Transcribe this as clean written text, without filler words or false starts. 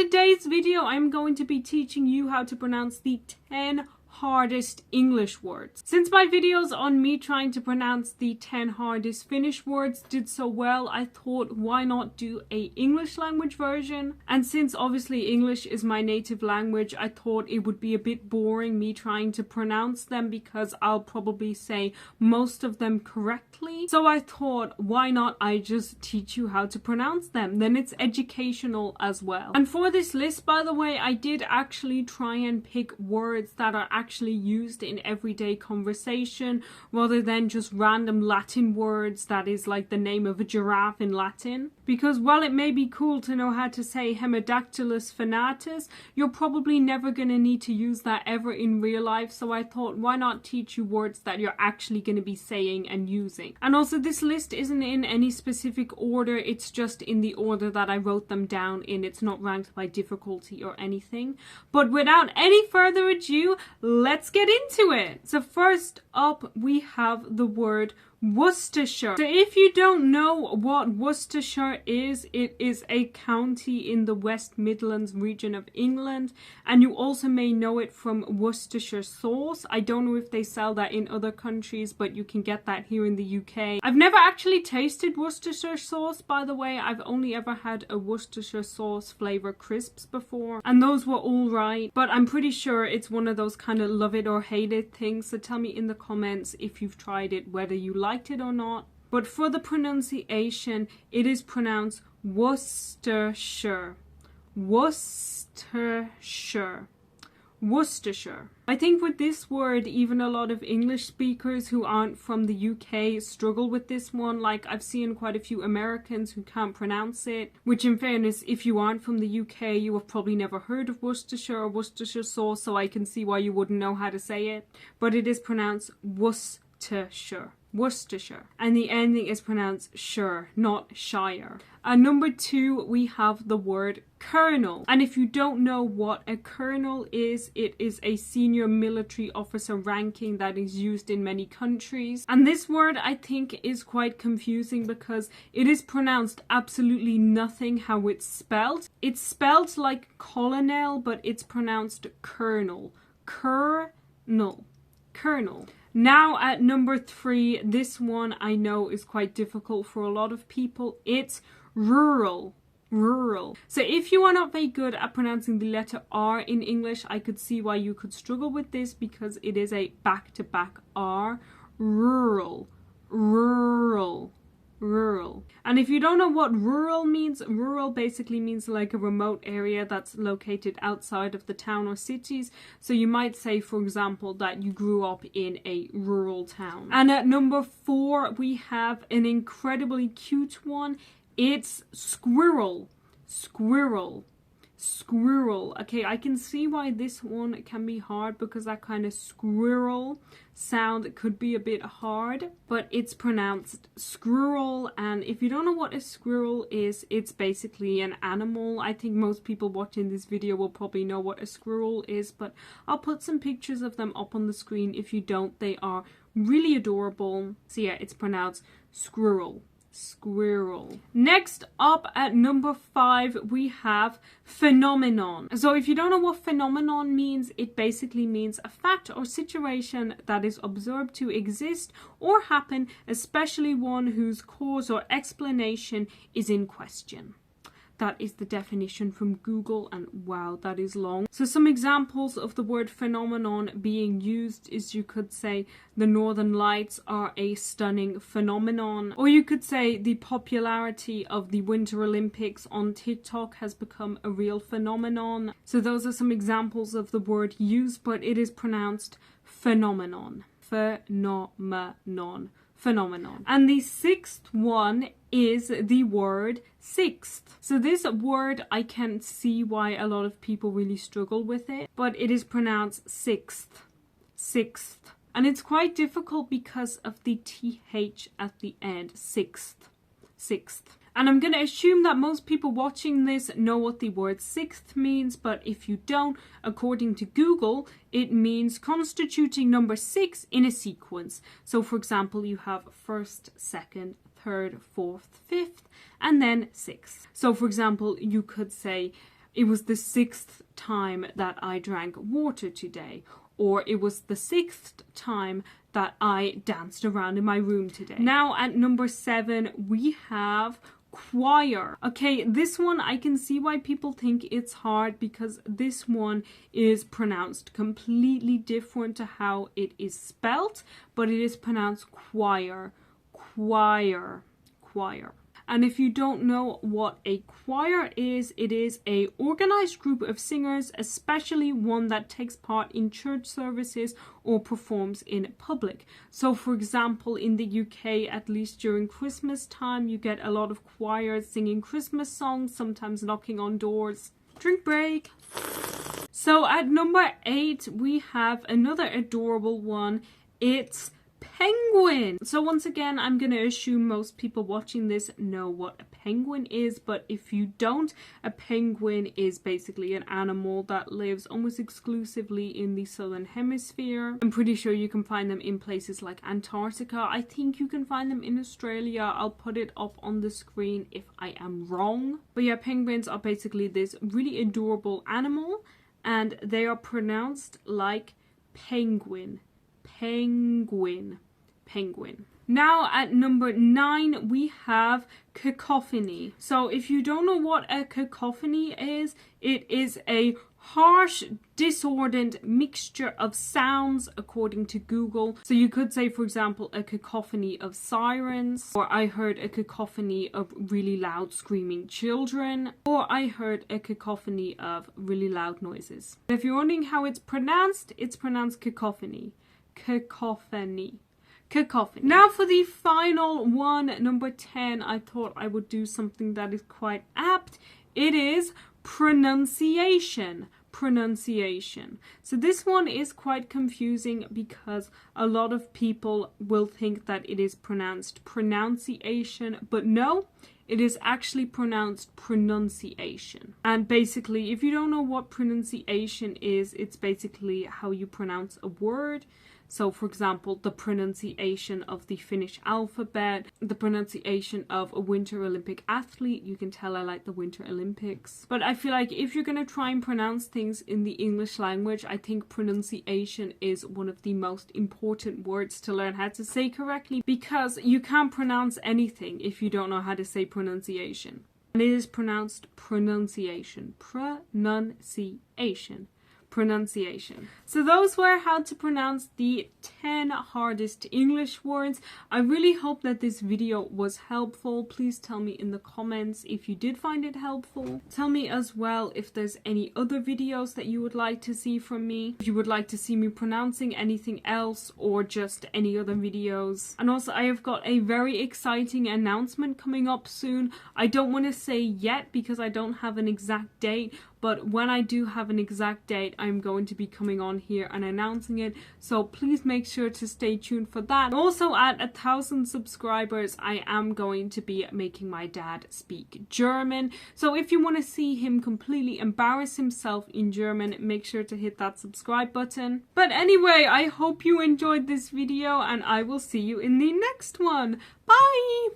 today's video, I'm going to be teaching you how to pronounce the 10 hardest English words. Since my videos on me trying to pronounce the 10 hardest Finnish words did so well, I thought why not do a English language version? And since obviously English is my native language, I thought it would be a bit boring me trying to pronounce them because I'll probably say most of them correctly. So I thought why not I just teach you how to pronounce them? Then it's educational as well. And for this list, by the way, I did actually try and pick words that are actually used in everyday conversation rather than just random Latin words that is like the name of a giraffe in Latin. Because while it may be cool to know how to say Hemidactylus venatus, you're probably never going to need to use that ever in real life, so I thought why not teach you words that you're actually going to be saying and using. And also this list isn't in any specific order, it's just in the order that I wrote them down in. It's not ranked by difficulty or anything. But without any further ado, let's get into it. So first up we have the word Worcestershire. So if you don't know what Worcestershire is, it is a county in the West Midlands region of England, and you also may know it from Worcestershire sauce. I don't know if they sell that in other countries, but you can get that here in the UK. I've never actually tasted Worcestershire sauce, by the way. I've only ever had a Worcestershire sauce flavour crisps before, and those were all right, but I'm pretty sure it's one of those kind of love it or hate it things, so tell me in the comments if you've tried it, whether you liked it or not. But for the pronunciation, it is pronounced Worcestershire. Worcestershire. Worcestershire. I think with this word, even a lot of English speakers who aren't from the UK struggle with this one. Like, I've seen quite a few Americans who can't pronounce it, which in fairness, if you aren't from the UK, you have probably never heard of Worcestershire or Worcestershire sauce, so I can see why you wouldn't know how to say it. But it is pronounced Worcestershire. Worcestershire. And the ending is pronounced shire, not shire. Number 2, we have the word colonel. And if you don't know what a colonel is, it is a senior military officer ranking that is used in many countries. And this word I think is quite confusing because it is pronounced absolutely nothing how it's spelled. It's spelled like colonel, but it's pronounced colonel. Colonel. Colonel. Now at number 3, this one I know is quite difficult for a lot of people. It's rural. Rural. So if you are not very good at pronouncing the letter R in English, I could see why you could struggle with this because it is a back-to-back R. Rural. Rural. Rural. And if you don't know what rural means, rural basically means like a remote area that's located outside of the town or cities. So you might say, for example, that you grew up in a rural town. And at number 4, we have an incredibly cute one. It's squirrel. Squirrel. Squirrel. Okay, I can see why this one can be hard because that kind of squirrel sound could be a bit hard, but it's pronounced squirrel. And if you don't know what a squirrel is, it's basically an animal. I think most people watching this video will probably know what a squirrel is, but I'll put some pictures of them up on the screen. If you don't, they are really adorable. So yeah, it's pronounced squirrel. Squirrel. Next up at number 5, we have phenomenon. So if you don't know what phenomenon means, it basically means a fact or situation that is observed to exist or happen, especially one whose cause or explanation is in question. That is the definition from Google, and wow, that is long. So some examples of the word phenomenon being used is you could say the Northern Lights are a stunning phenomenon. Or you could say the popularity of the Winter Olympics on TikTok has become a real phenomenon. So those are some examples of the word used, but it is pronounced phenomenon. Phenomenon. Phenomenon. And the 6th one is the word sixth. So this word, I can see why a lot of people really struggle with it, but it is pronounced sixth. Sixth. And it's quite difficult because of the TH at the end. Sixth. Sixth. And I'm going to assume that most people watching this know what the word sixth means, but if you don't, according to Google, it means constituting number 6 in a sequence. So for example, you have first, second, third, fourth, fifth, and then sixth. So for example, you could say it was the 6th time that I drank water today, or it was the 6th time that I danced around in my room today. Now at number 7, we have choir. Okay, this one I can see why people think it's hard, because this one is pronounced completely different to how it is spelt, but it is pronounced choir, choir, choir. And if you don't know what a choir is, it is a organized group of singers, especially one that takes part in church services or performs in public. So for example, in the UK, at least during Christmas time, you get a lot of choirs singing Christmas songs, sometimes knocking on doors. Drink break. So at number 8, we have another adorable one. It's penguin. So once again, I'm going to assume most people watching this know what a penguin is, but if you don't, a penguin is basically an animal that lives almost exclusively in the southern hemisphere. I'm pretty sure you can find them in places like Antarctica. I think you can find them in Australia. I'll put it up on the screen if I am wrong. But yeah, penguins are basically this really adorable animal, and they are pronounced like penguin. Penguin, penguin. Now at number 9, we have cacophony. So if you don't know what a cacophony is, it is a harsh, discordant mixture of sounds according to Google. So you could say, for example, a cacophony of sirens, or I heard a cacophony of really loud screaming children, or I heard a cacophony of really loud noises. If you're wondering how it's pronounced cacophony. Cacophony. Cacophony. Now for the final one, number 10, I thought I would do something that is quite apt. It is pronunciation. Pronunciation. So this one is quite confusing because a lot of people will think that it is pronounced pronunciation, but no, it is actually pronounced pronunciation. And basically, if you don't know what pronunciation is, it's basically how you pronounce a word. So for example, the pronunciation of the Finnish alphabet, the pronunciation of a Winter Olympic athlete. You can tell I like the Winter Olympics. But I feel like if you're going to try and pronounce things in the English language, I think pronunciation is one of the most important words to learn how to say correctly, because you can't pronounce anything if you don't know how to say pronunciation. And it is pronounced pronunciation. Pronunciation. Pronunciation. So those were how to pronounce the 10 hardest English words. I really hope that this video was helpful. Please tell me in the comments if you did find it helpful. Tell me as well if there's any other videos that you would like to see from me. If you would like to see me pronouncing anything else or just any other videos. And also I have got a very exciting announcement coming up soon. I don't want to say yet because I don't have an exact date, but when I do have an exact date, I'm going to be coming on here and announcing it. So please make sure to stay tuned for that. Also, at 1,000 subscribers, I am going to be making my dad speak German. So if you want to see him completely embarrass himself in German, make sure to hit that subscribe button. But anyway, I hope you enjoyed this video and I will see you in the next one. Bye!